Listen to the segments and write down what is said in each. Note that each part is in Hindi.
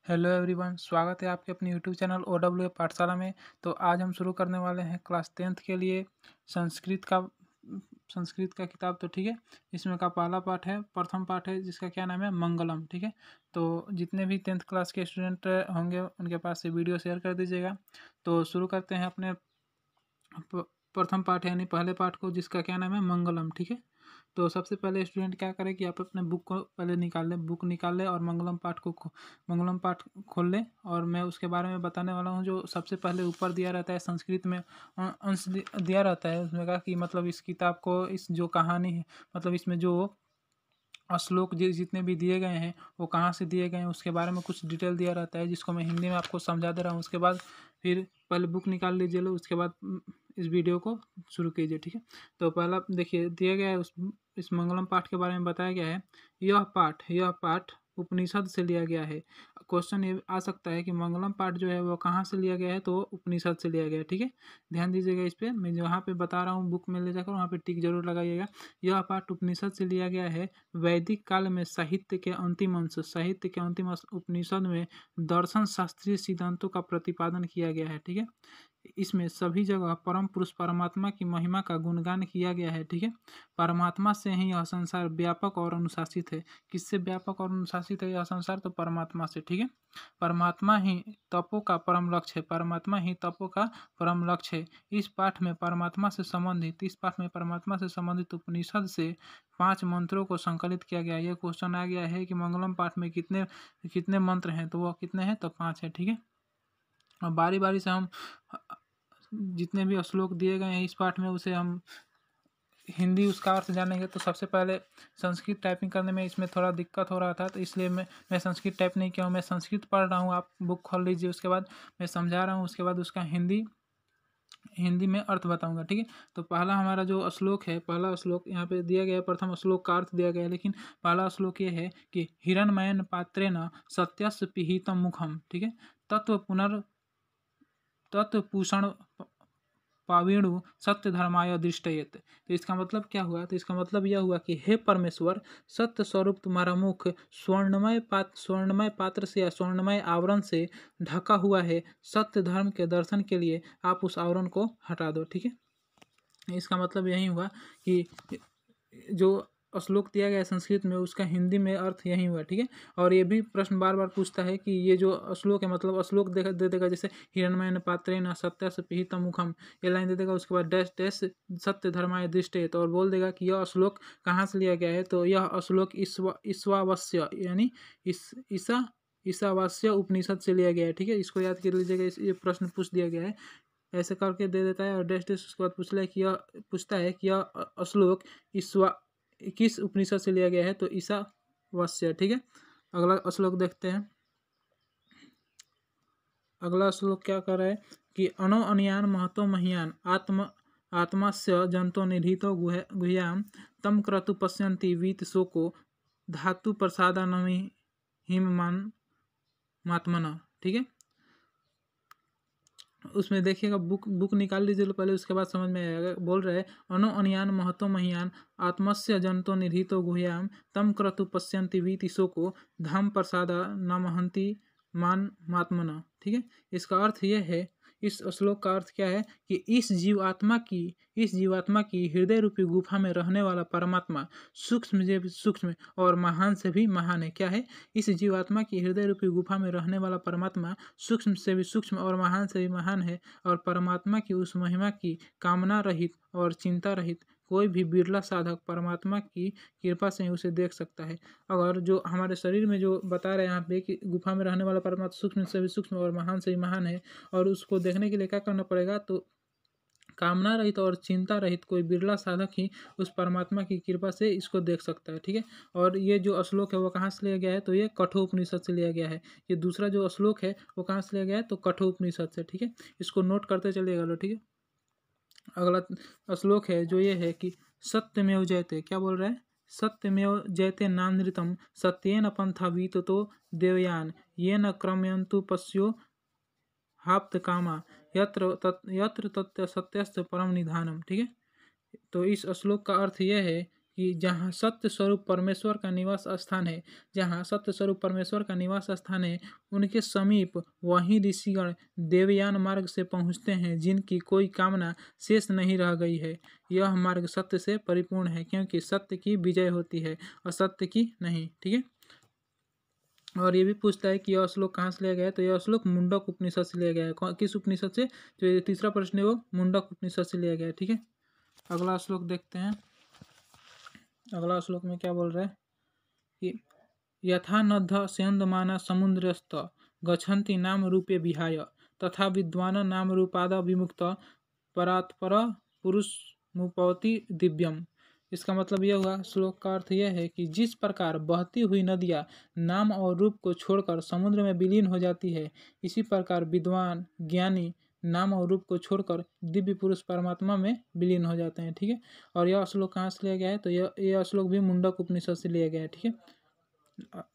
हेलो एवरीवन, स्वागत है आपके अपने यूट्यूब चैनल OW पाठशाला में। तो आज हम शुरू करने वाले हैं क्लास 10th के लिए संस्कृत का किताब। तो ठीक है, इसमें का पहला पाठ है, प्रथम पाठ है जिसका क्या नाम है, मंगलम। ठीक है, तो जितने भी 10th क्लास के स्टूडेंट होंगे उनके पास से वीडियो शेयर कर दीजिएगा। तो शुरू करते हैं अपने प्रथम पाठ यानी पहले पाठ को, जिसका क्या नाम है, मंगलम। ठीक है, तो सबसे पहले स्टूडेंट क्या करें कि आप अपने बुक को पहले बुक निकाल लें और मंगलम पाठ खोल लें। और मैं उसके बारे में बताने वाला हूँ। जो सबसे पहले ऊपर दिया रहता है संस्कृत में अंश दिया रहता है, उसमें कहा कि मतलब इस किताब को, इस जो कहानी है, मतलब इसमें जो श्लोक जितने भी दिए गए हैं वो कहाँ से दिए गए हैं उसके बारे में कुछ डिटेल दिया रहता है, जिसको मैं हिंदी में आपको समझा दे रहा हूँ। उसके बाद फिर पहले बुक निकाल लीजिए लो, उसके बाद इस वीडियो को शुरू कीजिए। ठीक है, तो पहला देखिए दिया गया है, इस मंगलम पाठ के बारे में बताया गया है। यह पाठ उपनिषद से लिया गया है। क्वेश्चन ये आ सकता है कि मंगलम पाठ जो है वो कहाँ से लिया गया है, तो उपनिषद से लिया गया है। ठीक है, ध्यान दीजिएगा इस पर। मैं जहाँ पे बता रहा हूँ बुक में ले जाकर वहाँ पे टिक जरूर लगाइएगा। यह पाठ उपनिषद से लिया गया है। वैदिक काल में साहित्य के अंतिम अंश उपनिषद में दर्शन शास्त्रीय सिद्धांतों का प्रतिपादन किया गया है। ठीक है, इसमें सभी जगह परम पुरुष परमात्मा की महिमा का गुणगान किया गया है। ठीक है, परमात्मा से ही यह संसार व्यापक और अनुशासित है। किससे व्यापक और अनुशासित है यह संसार? तो परमात्मा से। ठीक है, परमात्मा ही तपों का परम लक्ष्य है। परमात्मा ही तपों का परम लक्ष्य है। इस पाठ में परमात्मा से संबंधित उपनिषद से 5 मंत्रों को संकलित किया गया है। यह क्वेश्चन आ गया है कि मंगलम पाठ में कितने कितने मंत्र हैं, तो वह कितने हैं? तो 5 है। ठीक है, और बारी बारी से हम जितने भी श्लोक दिए गए हैं इस पाठ में उसे हम हिंदी उसका अर्थ जानेंगे। तो सबसे पहले संस्कृत टाइपिंग करने में इसमें थोड़ा दिक्कत हो रहा था, तो इसलिए मैं संस्कृत टाइप नहीं किया हूँ। मैं संस्कृत पढ़ रहा हूँ, आप बुक खोल लीजिए, उसके बाद मैं समझा रहा हूँ, उसके बाद उसका हिंदी में अर्थ बताऊंगा। ठीक है, तो पहला हमारा जो श्लोक है, पहला श्लोक यहाँ पे दिया गया है, प्रथम श्लोक का अर्थ दिया गया है, लेकिन पहला श्लोक ये है कि हिरण्मयन पात्रेण सत्यस्य पिहितम मुखम। ठीक है, तत्पूषण पावीणु सत्य धर्माय दृष्टयेत। तो इसका मतलब क्या हुआ? तो इसका मतलब यह हुआ कि हे परमेश्वर, सत्य स्वरूप तुम्हारा मुख स्वर्णमय पात्र से या स्वर्णमय आवरण से ढका हुआ है। सत्य धर्म के दर्शन के लिए आप उस आवरण को हटा दो। ठीक है, इसका मतलब यही हुआ कि जो श्लोक दिया गया है संस्कृत में, उसका हिंदी में अर्थ यही हुआ। ठीक है, और ये भी प्रश्न बार बार पूछता है कि ये जो श्लोक है, मतलब श्लोक दे देगा, जैसे हिरण्मयेन पात्रेण सत्यस्य पिहितम मुखम, ये लाइन दे देगा, उसके बाद डैश डैश सत्य धर्माय दृष्टयेत, और बोल देगा कि यह श्लोक कहाँ से लिया गया है। तो यह श्लोक ईशावास्य यानी ईशावास्य उपनिषद से लिया गया है। ठीक है, इसको याद कर लीजिएगा, ये प्रश्न पूछ दिया गया है, ऐसे करके दे देता है। और डैश डैश उसके बाद पूछता है कि यह श्लोक किस उपनिषद से लिया गया है, तो ईशावास्य। ठीक है, अगला श्लोक देखते हैं। अगला श्लोक क्या कर रहा है कि अनो अनियान महतो मह्यान आत्मास्य जंतो निधितो गुह्याम तम क्रतु पश्यन्ति वीत शोको धातु प्रसादा नमी हिममान मात्मना। ठीक है, उसमें देखिएगा, बुक निकाल लीजिए पहले, उसके बाद समझ में आएगा। बोल रहे हैं अनो अनियान महतो मह्यान आत्मस्य जंतो निधितो गुह्याम तम क्रतु पश्यन्ति वीति शोको धाम प्रसादा नमहंति मान मात्मना। ठीक है, इसका अर्थ यह है, इस श्लोक का अर्थ क्या है कि इस जीवात्मा की हृदय रूपी गुफा में रहने वाला परमात्मा सूक्ष्म से भी सूक्ष्म और महान से भी महान है। क्या है? इस जीवात्मा की हृदय रूपी गुफा में रहने वाला परमात्मा सूक्ष्म से भी सूक्ष्म और महान से भी महान है। और परमात्मा की उस महिमा की कामना रहित और चिंता रहित कोई भी बिरला साधक परमात्मा की कृपा से ही उसे देख सकता है। अगर जो हमारे शरीर में जो बता रहे हैं यहाँ पे कि गुफा में रहने वाला परमात्मा सूक्ष्म से भी सूक्ष्म और महान से भी महान है, और उसको देखने के लिए क्या करना पड़ेगा? तो कामना रहित और चिंता रहित कोई बिरला साधक ही उस परमात्मा की कृपा से इसको देख सकता है। ठीक है, और ये जो श्लोक है वो कहाँ से लिया गया है? तो ये कठोपनिषद से लिया गया है। ये दूसरा जो श्लोक है वो कहाँ से लिया गया है? तो कठोपनिषद से। ठीक है, इसको नोट करते चलिएगा लो। ठीक है, अगला श्लोक है जो ये है कि सत्यमेव जयते। क्या बोल रहा है? सत्यमेव जयते नानृतम सत्येन पंथा वीततो देवयान येन क्रमयन्तु पश्यो हाप्त कामा यत्र तत्य सत्यस्य परम निधानम। ठीक है, तो इस श्लोक का अर्थ यह है कि जहाँ सत्य स्वरूप परमेश्वर का निवास स्थान है, जहाँ सत्य स्वरूप परमेश्वर का निवास स्थान है, उनके समीप वही ऋषिगण देवयान मार्ग से पहुँचते हैं, जिनकी कोई कामना शेष नहीं रह गई है। यह मार्ग सत्य से परिपूर्ण है, क्योंकि सत्य की विजय होती है, असत्य की नहीं। ठीक है। और ये भी पूछता है कि यह श्लोक कहाँ से लिया गया है, तो यह श्लोक मुंडक उपनिषद से लिया गया है। किस उपनिषद से? जो ये तीसरा प्रश्न है वो मुंडक उपनिषद से लिया गया है। ठीक है। अगला श्लोक देखते हैं। अगला श्लोक में क्या बोल रहा है कि यथा नद्ध सेन्दमाना समुद्रस्थ गच्छन्ति नाम रूपे विहाय तथा विद्वान नाम रूपाद विमुक्त परात्पर पुरुष मुपवती दिव्यम। इसका मतलब यह हुआ, श्लोक का अर्थ यह है कि जिस प्रकार बहती हुई नदियाँ नाम और रूप को छोड़कर समुद्र में विलीन हो जाती है, इसी प्रकार विद्वान ज्ञानी नाम और रूप को छोड़कर दिव्य पुरुष परमात्मा में विलीन हो जाते हैं। ठीक है। और यह श्लोक कहाँ से लिया गया है, तो यह श्लोक भी मुंडक उपनिषद से लिया गया है। ठीक है।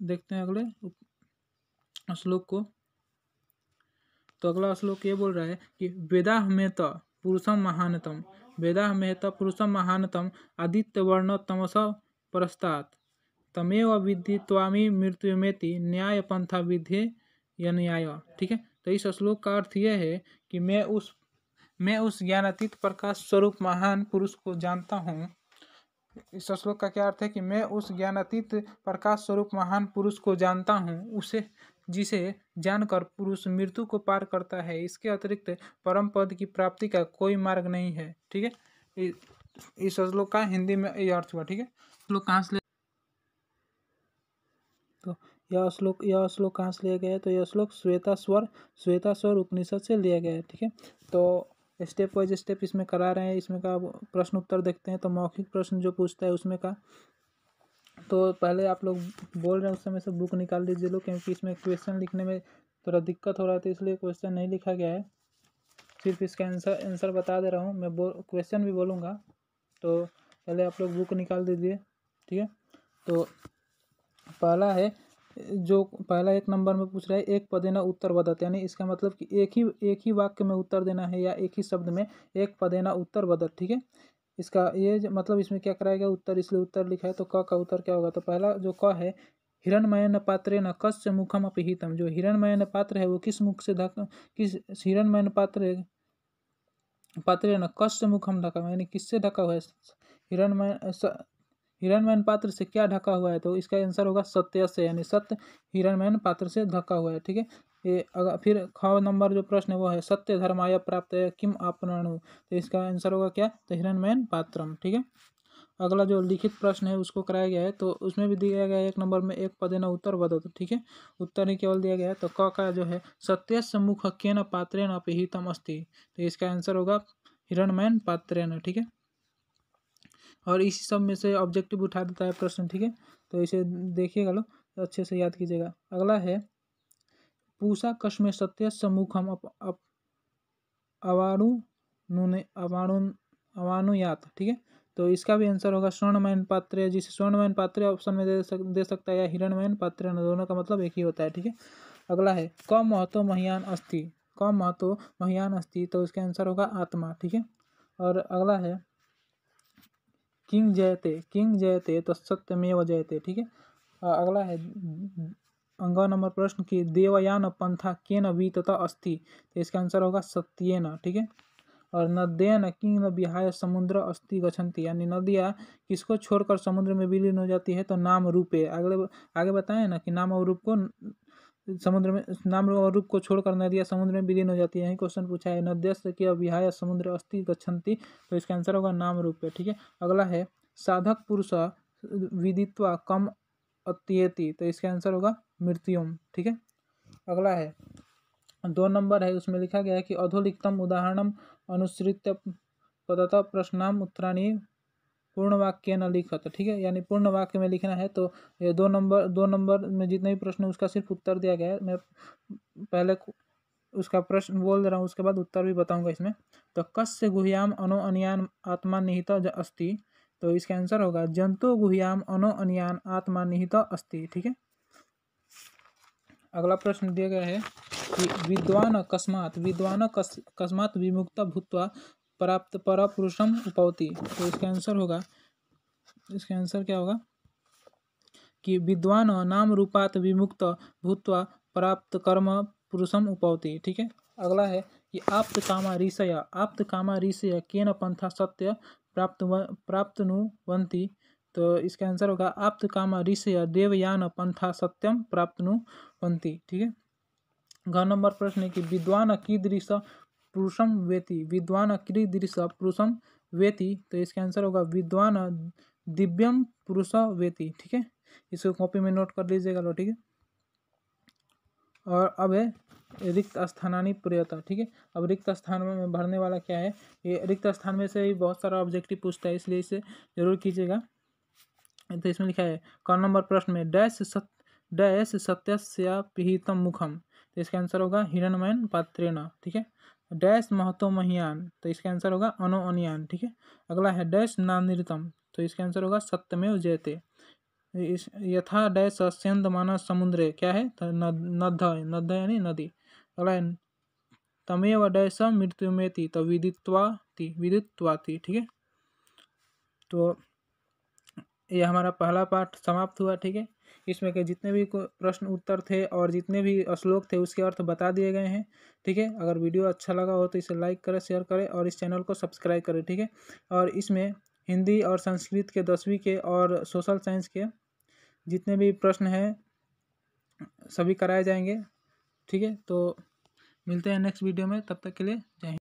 देखते हैं अगले श्लोक को। तो अगला श्लोक ये बोल रहा है कि वेदाह में तो पुरुषम महानतम, वेदाह में तो पुरुषम महानतम आदित्य वर्ण तमस परस्तात् तमेव विद्धि त्वामी मृत्युमेति न्याय पंथा विधे यन्याय। ठीक है। तो इस श्लोक का अर्थ यह है कि मैं उस ज्ञानातीत प्रकाश स्वरूप महान पुरुष को जानता हूँ। इस श्लोक का क्या अर्थ है कि मैं उस ज्ञानातीत प्रकाश स्वरूप महान पुरुष को जानता हूँ, उसे जिसे जानकर पुरुष मृत्यु को पार करता है। इसके अतिरिक्त परम पद की प्राप्ति का कोई मार्ग नहीं है। ठीक है। इस श्लोक का हिंदी में यह अर्थ हुआ। ठीक है। श्लोक कहाँ से तो यह श्लोक कहाँ से लिया गया है, तो यह श्लोक श्वेतास्वर उपनिषद से लिया गया है। ठीक है। तो स्टेप वाइज स्टेप इसमें करा रहे हैं। इसमें का प्रश्न उत्तर देखते हैं। तो मौखिक प्रश्न जो पूछता है उसमें का, तो पहले आप लोग बोल रहे हैं उस समय से बुक निकाल लीजिए लोग, क्योंकि इसमें क्वेश्चन लिखने में थोड़ा दिक्कत हो रहा था, इसलिए क्वेश्चन नहीं लिखा गया है। सिर्फ इसका आंसर बता दे रहा हूँ। मैं क्वेश्चन भी बोलूँगा, तो पहले आप लोग बुक निकाल दीजिए। ठीक है। तो पहला है, जो पहला 1 नंबर में पूछ रहा है एक पदेना उत्तर बदत, यानी इसका मतलब कि एक ही वाक्य में उत्तर देना है, या एक ही शब्द में एक पदेना उत्तर बदत। ठीक है। इसका ये मतलब इसमें क्या कराएगा, उत्तर, इसलिए उत्तर लिखा है। तो क का उत्तर क्या होगा, तो पहला जो क है, हिरणमयन पात्रे न कस्य मुखम अपहितम। जो हिरणमयन पात्र है वो किस मुख से किस हिरणमयन पात्रे न कस्य मुखम ढका, यानी किससे ढका हुआ है, हिरणमयन पात्र से क्या ढका हुआ है, तो इसका आंसर होगा सत्य से, यानी सत्य हिरणमयन पात्र से ढका हुआ है। ठीक है। ये अगर फिर ख नंबर जो प्रश्न है वो है सत्य धर्माय प्राप्त किम आपणाणु, तो इसका आंसर होगा क्या, तो हिरणमयन पात्रम। ठीक है। अगला जो लिखित प्रश्न है उसको कराया गया है, तो उसमें भी दिया गया है 1 नंबर में एक पदेना उत्तर बदत। ठीक है। उत्तर ही केवल दिया गया है। तो क का जो है सत्यस्य मुख केन पात्रेण अपहितम अस्ति, तो इसका आंसर होगा हिरणमयन पात्रेण। ठीक है। और इसी सब में से ऑब्जेक्टिव उठा देता है प्रश्न। ठीक है। तो इसे देखिएगा लोग, तो अच्छे से याद कीजिएगा। अगला है पूषा कस्मे सत्यस्य मुखम अवानुयात। ठीक है। तो इसका भी आंसर होगा स्वर्णमयन पात्र, जिसे स्वर्णमयन पात्र ऑप्शन में दे सकता है, या हिरणमयन पात्र, दोनों का मतलब एक ही होता है। ठीक है। अगला है क महतो महियान अस्ति, क महतो महियान अस्ति, तो इसका आंसर होगा आत्मा। ठीक है। और अगला है किंग जयते तो सत्यमेव जयते। ठीक है। अगला है 2 नंबर प्रश्न की देवयान पंथा केन वीतता अस्ति, तो इसका आंसर होगा सत्येन। ठीक है। और नद्येन किंग विहाय समुद्र अस्ति गच्छन्ति, यानी नदियाँ किसको छोड़कर समुद्र में विलीन हो जाती है, तो नाम रूपे। आगे बताए ना कि नाम और रूप को समुद्र में, नाम और रूप को छोड़कर नदियाँ समुद्र में विलीन हो जाती है। यही क्वेश्चन पूछा है, नद्यस्य कि विहाय समुद्र अस्ति गच्छन्ति, तो इसका आंसर होगा नाम रूप पे। ठीक है। अगला है साधक पुरुष विदित्वा कम अत्येति, तो इसका आंसर होगा मृत्युम। ठीक है। अगला है 2 नंबर है, उसमें लिखा गया है कि अधोलिखितम उदाहरणम अनुसृत्य पदतः प्रश्नाम उत्तराणि पूर्ण वाक्य न लिखत। ठीक है। यानी पूर्ण वाक्य में लिखना है। तो ये 2 नंबर में जितने भी प्रश्न उसका सिर्फ उत्तर दिया गया है। मैं पहले उसका प्रश्न बोल दे रहा हूँ, उसके बाद उत्तर भी बताऊंगा इसमें। तो कस्य गुह्याम अनो अन्यान आत्मा निहित अस्ति, तो इसका आंसर होगा जंतु गुह्याम अनो अन्यान आत्मा निहित अस्ति। ठीक है। अगला प्रश्न दिया गया है कि विद्वान अकस्मात् विमुक्त भूत्वा प्राप्त पर पुरुषम उपवति, तो इसका आंसर होगा इसका आंसर क्या होगा कि विद्वान नाम रूपात विमुक्त भूत्वा प्राप्त कर्म पुरुषम उपौति। ठीक है, अगला है कि आप्त कामा ऋषय केन पंथा सत्य प्राप्तनुवन्ति। तो इसका आंसर होगा आप्त कामा ऋषय देवयान पंथा सत्यम प्राप्तनुवन्ति। ठीक है, घ नंबर प्रश्न है कि विद्वान कीदृश पुरुषम वेति। विद्वान कीदृश पुरुषम वेति, तो इसका आंसर होगा विद्वान दिव्यम पुरुष वेति। ठीक है, इसको कॉपी में नोट कर लीजिएगा लो। ठीक है, और अब है रिक्त स्थानानि प्रयता। ठीक है, अब रिक्त स्थान में भरने वाला क्या है, ये रिक्त स्थान में से ही बहुत सारा ऑब्जेक्टिव पूछता है, इसलिए इसे जरूर कीजिएगा। तो इसमें लिखा है क नंबर प्रश्न में डैश सत्यस्य पिहितम मुखम। तो इसका आंसर होगा हिरण्मयन पात्रेण। ठीक है, डैश महतो महीयान, तो इसका आंसर होगा अनो अनियान। ठीक है, अगला है डैश नानिरतम, तो इसका आंसर होगा सत्यमेव जयते। इस यथा डैश स्यंदमान समुद्रे, क्या है, नद्ध यानी नदी। अगला है तमेव डैश मृत्युमेति, तो विदित्वाति। ठीक है, तो ये हमारा पहला पाठ समाप्त हुआ। ठीक है, इसमें के जितने भी प्रश्न उत्तर थे और जितने भी श्लोक थे उसके अर्थ बता दिए गए हैं। ठीक है, अगर वीडियो अच्छा लगा हो तो इसे लाइक करें, शेयर करें और इस चैनल को सब्सक्राइब करें। ठीक है, और इसमें हिंदी और संस्कृत के 10वीं के और सोशल साइंस के जितने भी प्रश्न हैं सभी कराए जाएंगे। ठीक है, तो मिलते हैं नेक्स्ट वीडियो में, तब तक के लिए जय हिंद।